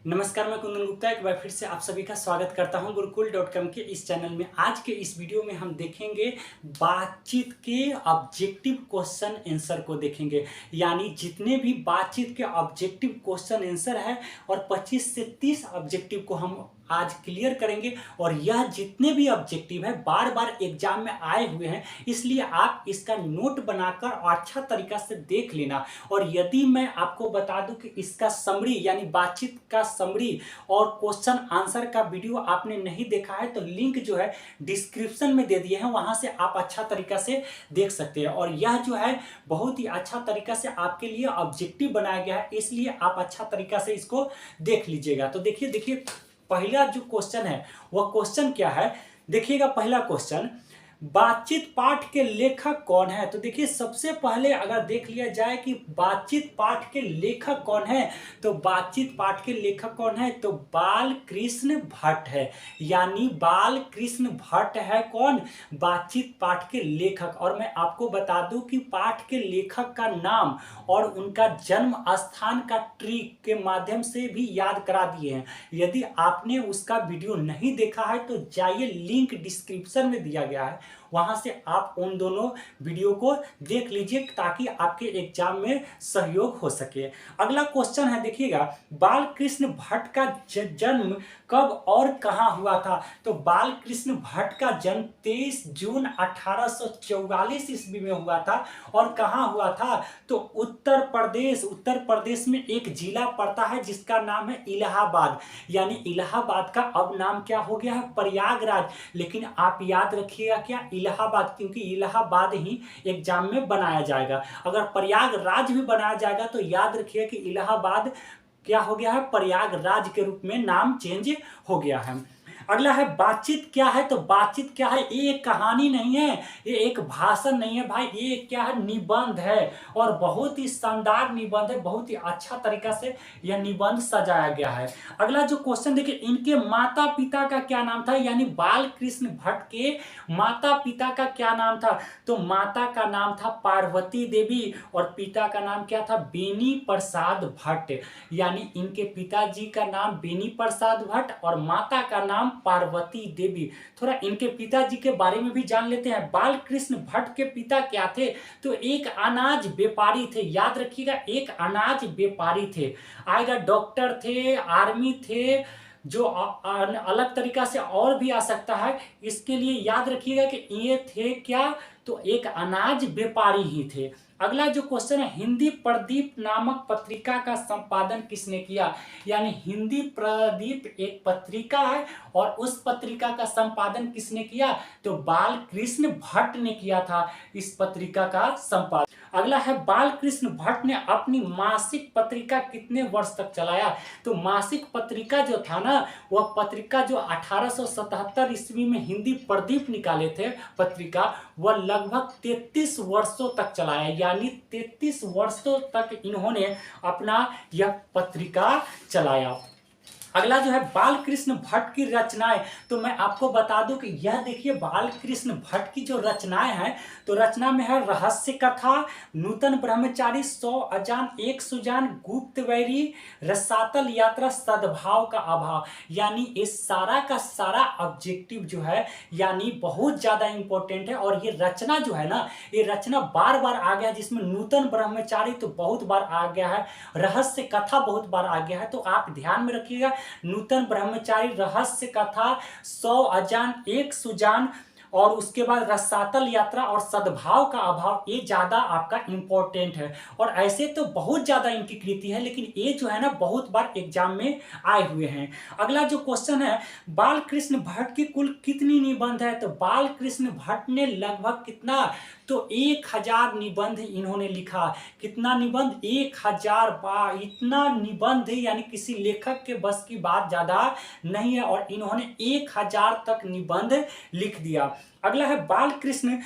नमस्कार, मैं कुंदन गुप्ता एक बार फिर से आप सभी का स्वागत करता हूं गुरुकुल.com के इस चैनल में। आज के इस वीडियो में हम देखेंगे बातचीत के ऑब्जेक्टिव क्वेश्चन आंसर को देखेंगे। यानी जितने भी बातचीत के ऑब्जेक्टिव क्वेश्चन आंसर है और 25 से 30 ऑब्जेक्टिव को हम आज क्लियर करेंगे। और यह जितने भी ऑब्जेक्टिव है बार बार एग्जाम में आए हुए हैं, इसलिए आप इसका नोट बनाकर अच्छा तरीका से देख लेना। और यदि मैं आपको बता दूं कि इसका समरी यानी बातचीत का समरी और क्वेश्चन आंसर का वीडियो आपने नहीं देखा है तो लिंक जो है डिस्क्रिप्शन में दे दिए हैं, वहां से आप अच्छा तरीका से देख सकते हैं। और यह जो है बहुत ही अच्छा तरीका से आपके लिए ऑब्जेक्टिव बनाया गया है, इसलिए आप अच्छा तरीका से इसको देख लीजिएगा। तो देखिए देखिए पहला जो क्वेश्चन है वह क्वेश्चन क्या है, देखिएगा। पहला क्वेश्चन, बातचीत पाठ के लेखक कौन है? तो देखिए सबसे पहले अगर देख लिया जाए कि बातचीत पाठ के लेखक कौन है, तो बातचीत पाठ के लेखक कौन है तो बाल कृष्ण भट्ट है। यानी बाल कृष्ण भट्ट है कौन? बातचीत पाठ के लेखक। और मैं आपको बता दूं कि पाठ के लेखक का नाम और उनका जन्म स्थान का ट्रिक के माध्यम से भी याद करा दिए हैं। यदि आपने उसका वीडियो नहीं देखा है तो जाइए, लिंक डिस्क्रिप्शन में दिया गया है, वहां से आप उन दोनों वीडियो को देख लीजिए ताकि आपके एग्जाम में सहयोग हो सके। अगला क्वेश्चन है, देखिएगा, बाल कृष्ण भट्ट का जन्म कब और कहां हुआ था? तो बाल कृष्ण भट्ट का जन्म 23 जून 1844 ईस्वी में हुआ था। और कहां हुआ था? तो उत्तर प्रदेश में एक जिला पड़ता है जिसका नाम है इलाहाबाद। यानी इलाहाबाद का अब नाम क्या हो गया है? प्रयागराज। लेकिन आप याद रखिएगा क्या? इलाहाबाद, क्योंकि इलाहाबाद ही एग्जाम में बनाया जाएगा। अगर प्रयागराज भी बनाया जाएगा तो याद रखिए कि इलाहाबाद क्या हो गया है? प्रयागराज के रूप में नाम चेंज हो गया है। अगला है, बातचीत क्या है? तो बातचीत क्या है? ये एक कहानी नहीं है, ये एक भाषण नहीं है भाई, ये क्या है? निबंध है। और बहुत ही शानदार निबंध है, बहुत ही अच्छा तरीका से यह निबंध सजाया गया है। अगला जो क्वेश्चन देखिए, इनके माता पिता का क्या नाम था? यानी बाल कृष्ण भट्ट के माता पिता का क्या नाम था? तो माता का नाम था पार्वती देवी और पिता का नाम क्या था? बेनी प्रसाद भट्ट। यानी इनके पिताजी का नाम बेनी प्रसाद भट्ट और माता का नाम पार्वती देवी। थोड़ा इनके पिताजी के बारे में भी जान लेते हैं। बाल कृष्ण भट्ट के पिता क्या थे? तो एक अनाज व्यापारी थे। याद रखिएगा, एक अनाज व्यापारी थे। आएगा, डॉक्टर थे, आर्मी थे, जो अलग तरीका से और भी आ सकता है। इसके लिए याद रखिएगा कि ये थे क्या? तो एक अनाज व्यापारी ही थे। अगला जो क्वेश्चन है, हिंदी प्रदीप नामक पत्रिका का संपादन किसने किया? यानी हिंदी प्रदीप एक पत्रिका है और उस पत्रिका का संपादन किसने किया? तो बाल कृष्ण भट्ट ने किया था इस पत्रिका का संपादन। अगला है, बाल कृष्ण भट्ट ने अपनी मासिक पत्रिका कितने वर्ष तक चलाया? तो मासिक पत्रिका जो था ना, वह पत्रिका जो 1877 ईस्वी में हिंदी प्रदीप निकाले थे पत्रिका, वह लगभग 33 वर्षों तक चलाया। यानी 33 वर्षों तक इन्होंने अपना यह पत्रिका चलाया। अगला जो है, बाल कृष्ण भट्ट की रचनाएं। तो मैं आपको बता दूं कि यह देखिए बाल कृष्ण भट्ट की जो रचनाएं हैं, तो रचना में है रहस्य कथा, नूतन ब्रह्मचारी, 100 अजान, एक सुजान, गुप्त वैरी, रसातल यात्रा, सद्भाव का अभाव। यानी इस सारा का सारा ऑब्जेक्टिव जो है यानी बहुत ज्यादा इंपॉर्टेंट है। और ये रचना जो है ना, ये रचना बार बार आ गया, जिसमें नूतन ब्रह्मचारी तो बहुत बार आ गया है, रहस्य कथा बहुत बार आ गया है। तो आप ध्यान में रखिएगा, नूतन ब्रह्मचारी, रहस्य कथा, 100 अजान, एक सुजान, और उसके बाद रसातल यात्रा और सद्भाव का अभाव, ये ज्यादा आपका इंपॉर्टेंट है। और ऐसे तो बहुत ज्यादा इनकी कृति है, लेकिन ये जो है ना बहुत बार एग्जाम में आए हुए हैं। अगला जो क्वेश्चन है, बाल कृष्ण भट्ट की कुल कितनी निबंध है? तो बाल कृष्ण भट्ट ने लगभग कितना? तो 1000 निबंध इन्होंने लिखा। कितना निबंध? 1000 बार। इतना निबंध यानी किसी लेखक के बस की बात ज्यादा नहीं है, और इन्होंने 1000 तक निबंध लिख दिया। अगला है, बाल कृष्ण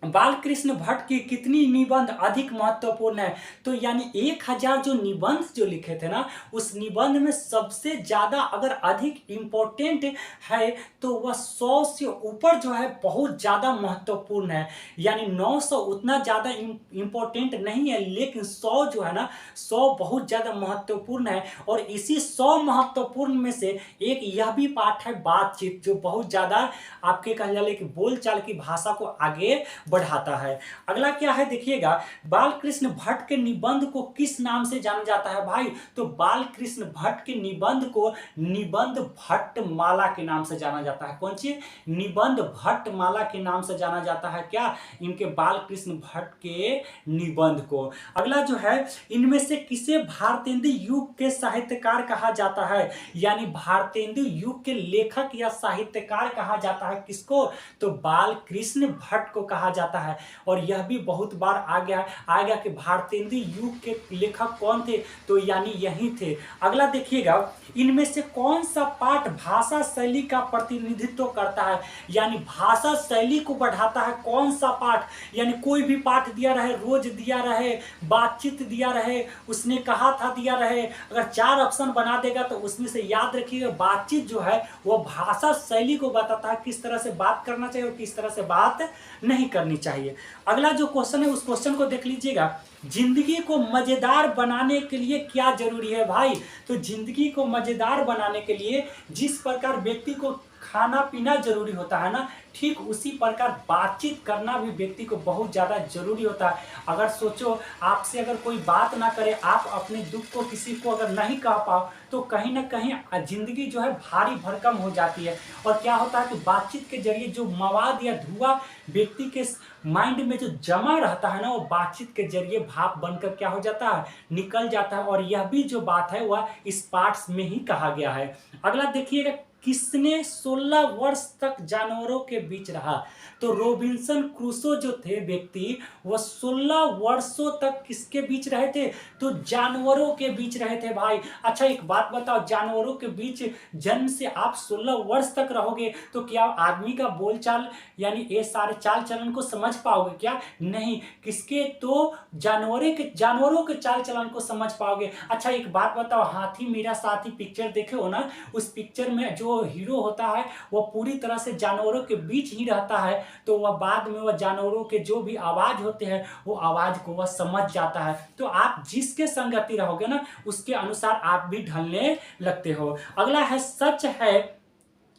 बालकृष्ण भट्ट की कितनी निबंध अधिक महत्वपूर्ण है? तो यानी 1000 जो निबंध जो लिखे थे ना, उस निबंध में सबसे ज्यादा अगर अधिक इंपॉर्टेंट है तो वह 100 से ऊपर जो है बहुत ज्यादा महत्वपूर्ण है। यानी 900 उतना ज्यादा इंपॉर्टेंट नहीं है, लेकिन 100 जो है ना, 100 बहुत ज्यादा महत्वपूर्ण है। और इसी 100 महत्वपूर्ण में से एक यह भी पाठ है बातचीत, जो बहुत ज्यादा आपके कहा जाए कि बोलचाल की भाषा को आगे बढ़ाता है। अगला क्या है देखिएगा, बालकृष्ण भट्ट के निबंध को किस नाम से जाना जाता है भाई? तो बालकृष्ण भट्ट के निबंध को निबंध भट्टमाला के नाम से जाना जाता है। कौन सी? निबंध भट्टमाला के नाम से जाना जाता है। क्या? इनके बालकृष्ण भट्ट के निबंध को। अगला जो है, इनमें से किसे भारतेंदु युग के साहित्यकार कहा जाता है? यानी भारतेंदु युग के लेखक या साहित्यकार कहा जाता है किसको? तो बालकृष्ण भट्ट को कहा जाता है। और यह भी बहुत बार आ गया कि भारतेंदु युग के लेखक कौन थे? तो यानी यही थे। अगला देखिएगा, इनमें से कौन सा पाठ भाषा शैली का प्रतिनिधित्व करता है? यानी भाषा शैली को बढ़ाता है कौन सा पाठ? यानी कोई भी पाठ दिया रहे, रोज दिया रहे, बातचीत दिया रहे, उसने कहा था दिया रहे, अगर 4 ऑप्शन बना देगा तो उसमें से याद रखिएगा बातचीत जो है वो भाषा शैली को बताता है, किस तरह से बात करना चाहिए और किस तरह से बात नहीं करनी चाहिए। अगला जो क्वेश्चन है उस क्वेश्चन को देख लीजिएगा, जिंदगी को मजेदार बनाने के लिए क्या जरूरी है भाई? तो जिंदगी को मजेदार बनाने के लिए जिस प्रकार व्यक्ति को खाना पीना जरूरी होता है ना, ठीक उसी प्रकार बातचीत करना भी व्यक्ति को बहुत ज़्यादा जरूरी होता है। अगर सोचो आपसे अगर कोई बात ना करे, आप अपने दुख को किसी को अगर नहीं कह पाओ, तो कहीं ना कहीं जिंदगी जो है भारी भरकम हो जाती है। और क्या होता है कि बातचीत के जरिए जो मवाद या धुआं व्यक्ति के माइंड में जो जमा रहता है ना, वो बातचीत के जरिए भाप बनकर क्या हो जाता है, निकल जाता है। और यह भी जो बात है वह इस पार्ट्स में ही कहा गया है। अगला देखिएगा, किसने 16 वर्ष तक जानवरों के बीच रहा? तो रोबिन्सन क्रूसो जो थे व्यक्ति, वह 16 वर्षों तक किसके बीच रहे थे? तो जानवरों के बीच रहे थे भाई। अच्छा एक बात बताओ, जानवरों के बीच जन्म से आप 16 वर्ष तक रहोगे तो क्या आदमी का बोलचाल यानी ये सारे चाल चलन को समझ पाओगे क्या? नहीं। किसके? तो जानवरों के चाल चलन को समझ पाओगे। अच्छा एक बात बताओ, हाथी मेरा साथी पिक्चर देखे हो ना, उस पिक्चर में जो हीरो होता है वह पूरी तरह से जानवरों के बीच ही रहता है, तो वह बाद में वह जानवरों के जो भी आवाज होते हैं वो आवाज को वह समझ जाता है। तो आप जिसके संगति रहोगे ना, उसके अनुसार आप भी ढलने लगते हो। अगला है, सच है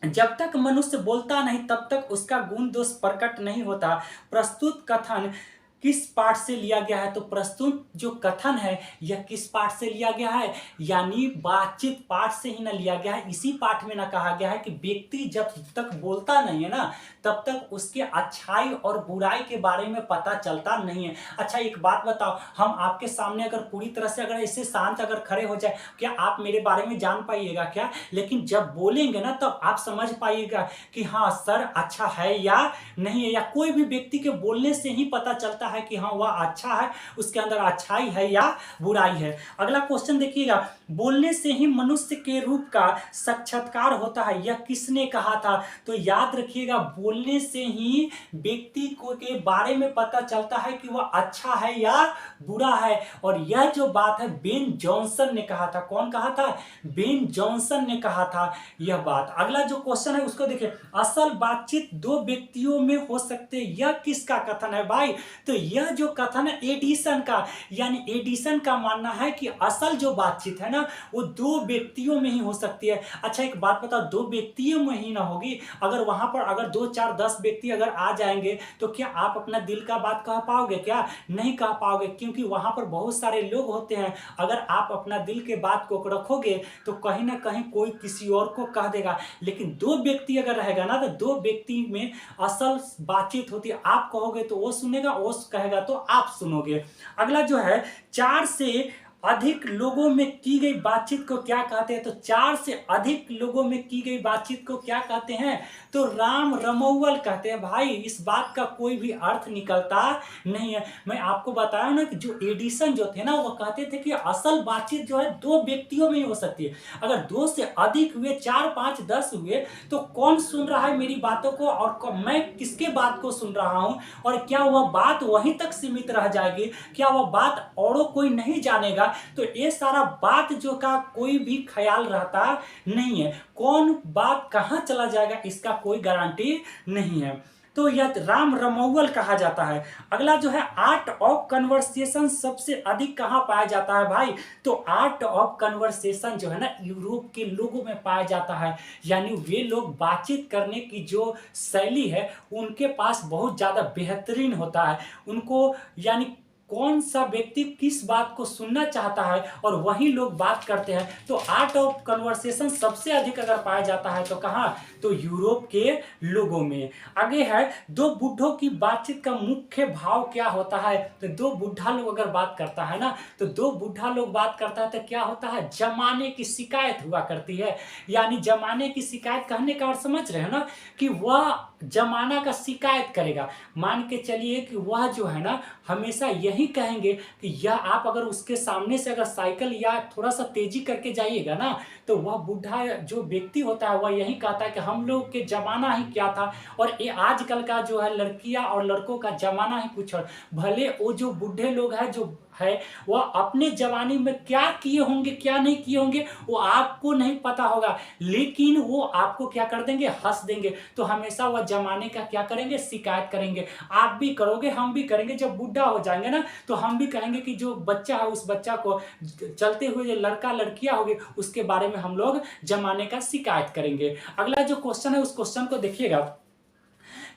जब तक मनुष्य बोलता नहीं तब तक उसका गुण दोष प्रकट नहीं होता। प्रस्तुत कथन किस पाठ से लिया गया है? तो प्रस्तुत जो कथन है यह किस पाठ से लिया गया है? यानी बातचीत पाठ से ही ना लिया गया है। इसी पाठ में ना कहा गया है कि व्यक्ति जब तक बोलता नहीं है ना, तब तक उसके अच्छाई और बुराई के बारे में पता चलता नहीं है। अच्छा एक बात बताओ, हम आपके सामने अगर पूरी तरह से अगर ऐसे शांत अगर खड़े हो जाए, क्या आप मेरे बारे में जान पाइएगा क्या? लेकिन जब बोलेंगे ना तब आप समझ पाइएगा कि हाँ सर अच्छा है या नहीं है। या कोई भी व्यक्ति के बोलने से ही पता चलता है कि हाँ वह अच्छा है, उसके अंदर अच्छाई है या बुराई है। अगला क्वेश्चन देखिएगा, बोलने से ही मनुष्य के रूप का साक्षात्कार होता है, यह किसने कहा था? तो याद रखिएगा, बोलने से ही व्यक्ति को के बारे में पता चलता है कि वह अच्छा है या बुरा है। और यह जो बात है बेन जॉनसन ने कहा था। कौन कहा था? बेन जॉनसन ने कहा था यह बात। अगला जो क्वेश्चन है उसको देखिए, असल बातचीत 2 व्यक्तियों में हो सकते, यह किसका कथन है भाई? तो यह जो कथन है एडिसन का, यानी एडिसन का मानना है कि असल जो बातचीत है ना वो 2 व्यक्तियों में ही हो सकती है। अच्छा एक बात बताओ, 2 व्यक्तियों में ही ना होगी, अगर वहां पर अगर 2 4 10 व्यक्ति अगर आ जाएंगे तो क्या आप अपना दिल का बात कह पाओगे क्या? नहीं कह पाओगे, क्योंकि वहां पर बहुत सारे लोग होते हैं। अगर आप अपना दिल के बात को रखोगे तो कहीं ना कहीं कोई किसी और को कह देगा। लेकिन 2 व्यक्ति अगर रहेगा ना तो 2 व्यक्ति में असल बातचीत होती है। आप कहोगे तो वो सुनेगा, वो कहेगा तो आप सुनोगे। अगला जो है, 4 से अधिक लोगों में की गई बातचीत को क्या कहते हैं? तो 4 से अधिक लोगों में की गई बातचीत को क्या कहते हैं? तो राम रमौवल कहते हैं। भाई इस बात का कोई भी अर्थ निकलता नहीं है। मैं आपको बताया ना कि जो एडिसन जो थे ना वो कहते थे कि असल बातचीत जो है 2 व्यक्तियों में ही हो सकती है। अगर 2 से अधिक हुए, 4, 5, 10 हुए तो कौन सुन रहा है मेरी बातों को और मैं किसके बात को सुन रहा हूं, और क्या वह बात वहीं तक सीमित रह जाएगी, क्या वह बात औरों कोई नहीं जानेगा? तो ये सारा बात जो का कोई भी ख्याल रहता नहीं है। कौन बात कहां चला जाएगा इसका कोई गारंटी नहीं है। तो यह राम रमौवल कहा जाता है। अगला जो है आर्ट ऑफ कन्वर्सेशन सबसे अधिक कहां पाया जाता है भाई? तो आर्ट ऑफ कन्वर्सेशन जो है ना यूरोप के लोगों में पाया जाता है। यानी वे लोग बातचीत करने की जो शैली है उनके पास बहुत ज़्यादा बेहतरीन होता है। उनको यानी कौन सा व्यक्ति किस बात को सुनना चाहता है और वही लोग बात करते हैं। तो आर्ट ऑफ कन्वर्सेशन सबसे अधिक अगर पाया जाता है तो कहाँ? तो यूरोप के लोगों में। आगे है 2 बूढ़ों की बातचीत का मुख्य भाव क्या होता है? तो 2 बूढ़ा लोग अगर बात करता है ना तो 2 बूढ़ा लोग बात करता है तो क्या होता है? जमाने की शिकायत हुआ करती है। यानी जमाने की शिकायत कहने का अर्थ समझ रहे हैं ना कि वह जमाना का शिकायत करेगा। मान के चलिए कि वह जो है ना हमेशा यही कहेंगे कि यह आप अगर उसके सामने से अगर साइकिल या थोड़ा सा तेजी करके जाइएगा ना तो वह बूढ़ा जो व्यक्ति होता है वह यही कहता है कि हम लोग के जमाना ही क्या था और ये आजकल का जो है लड़कियां और लड़कों का जमाना ही कुछ और। भले वो जो बूढ़े लोग हैं जो है वह अपने जवानी में क्या किए होंगे क्या नहीं किए होंगे वो आपको नहीं पता होगा, लेकिन वो आपको क्या कर देंगे? हंस देंगे। तो हमेशा वह जमाने का क्या करेंगे? शिकायत करेंगे। आप भी करोगे, हम भी करेंगे। जब बूढ़ा हो जाएंगे ना तो हम भी कहेंगे कि जो बच्चा है उस बच्चा को चलते हुए जो लड़का लड़कियां होगी उसके बारे में हम लोग जमाने का शिकायत करेंगे। अगला जो क्वेश्चन है उस क्वेश्चन को देखिएगा।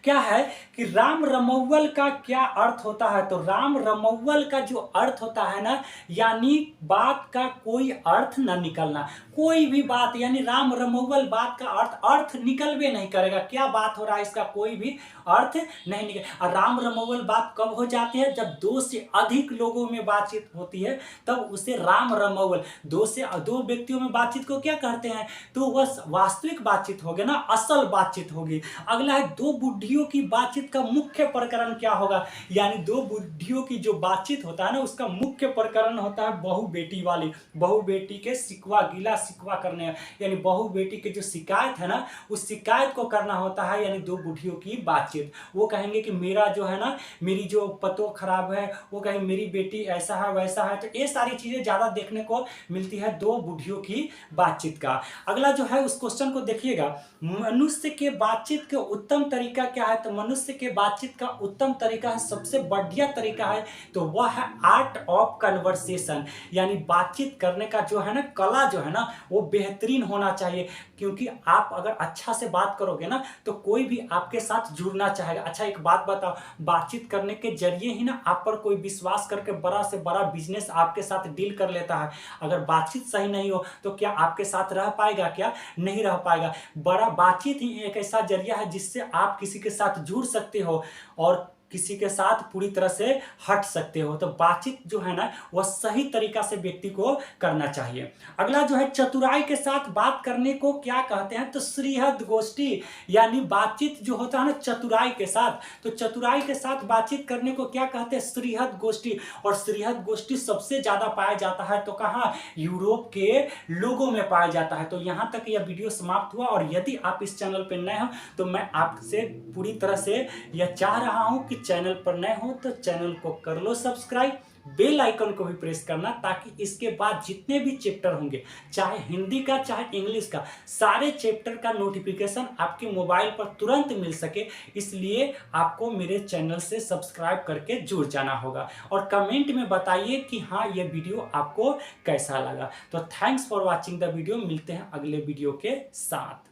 क्या है कि राम रमौवल का क्या अर्थ होता है? तो राम रमौवल का जो अर्थ होता है ना यानी बात का कोई अर्थ न निकलना। कोई भी बात यानी राम रमौवल बात का अर्थ निकलवे नहीं करेगा। क्या बात हो रहा है इसका कोई भी अर्थ नहीं निकल। और राम रमौवल बात कब हो जाती है? जब 2 से अधिक लोगों में बातचीत होती है तब उसे राम रमौवल। 2 व्यक्तियों में बातचीत को क्या कहते हैं? तो वह वास्तविक बातचीत होगी ना, असल बातचीत होगी। अगला है 2 बुढ़ियों की बातचीत का मुख्य प्रकरण क्या होगा? यानी 2 बुढ़ियों की जो बातचीत होता है ना उसका मुख्य प्रकरण होता है बहू बेटी वाली। बहू बेटी के सिकवा गिला सिकवा करने, यानी बहू बेटी की जो शिकायत है ना उस शिकायत को करना होता है। यानी 2 बुढ़ियों की बातचीत। वो कहेंगे कि मेरा जो है ना मेरी जो पतो खराब है, वो कहेंगे मेरी बेटी ऐसा है वैसा है। तो ये सारी चीजें ज्यादा देखने को मिलती है 2 बुढ़ियों की बातचीत का। अगला जो है उस क्वेश्चन को देखिएगा। मनुष्य के बातचीत के उत्तम तरीका क्या है? तो मनुष्य के बातचीत का उत्तम तरीका है, सबसे बढ़िया तरीका है तो वह है आर्ट ऑफ कन्वर्सेशन। यानी बातचीत करने का जो है ना कला जो है ना वो बेहतरीन होना चाहिए। क्योंकि आप अगर अच्छा से बात करोगे ना तो कोई भी आपके साथ जुड़ना चाहेगा। अच्छा एक बात बताओ, बातचीत करने के जरिए ही ना आप पर कोई विश्वास करके बड़ा से बड़ा बिजनेस आपके साथ डील कर लेता है। अगर बातचीत सही नहीं हो तो क्या आपके साथ रह पाएगा? क्या नहीं रह पाएगा। बड़ा बातचीत ही एक ऐसा जरिया है जिससे आप किसी के साथ जुड़ सकते हो और किसी के साथ पूरी तरह से हट सकते हो। तो बातचीत जो है ना वह सही तरीका से व्यक्ति को करना चाहिए। अगला जो है चतुराई के साथ बात करने को क्या कहते हैं? तो श्रीहद गोष्ठी। यानी बातचीत जो होता है ना चतुराई के साथ, तो चतुराई के साथ बातचीत करने को क्या कहते हैं? श्रीहद गोष्ठी। और श्रीहद गोष्ठी सबसे ज्यादा पाया जाता है तो कहाँ? यूरोप के लोगों में पाया जाता है। तो यहाँ तक यह वीडियो समाप्त हुआ। और यदि आप इस चैनल पर नए हो तो मैं आपसे पूरी तरह से यह चाह रहा हूँ कि चैनल पर नए हो तो चैनल को कर लो सब्सक्राइब, बेल आइकन को भी प्रेस करना ताकि इसके बाद जितने भी चैप्टर होंगे चाहे हिंदी का चाहे इंग्लिश का सारे चैप्टर का नोटिफिकेशन आपके मोबाइल पर तुरंत मिल सके। इसलिए आपको मेरे चैनल से सब्सक्राइब करके जुड़ जाना होगा और कमेंट में बताइए कि हाँ ये वीडियो आपको कैसा लगा। तो thanks for watching the video. मिलते हैं अगले वीडियो के साथ।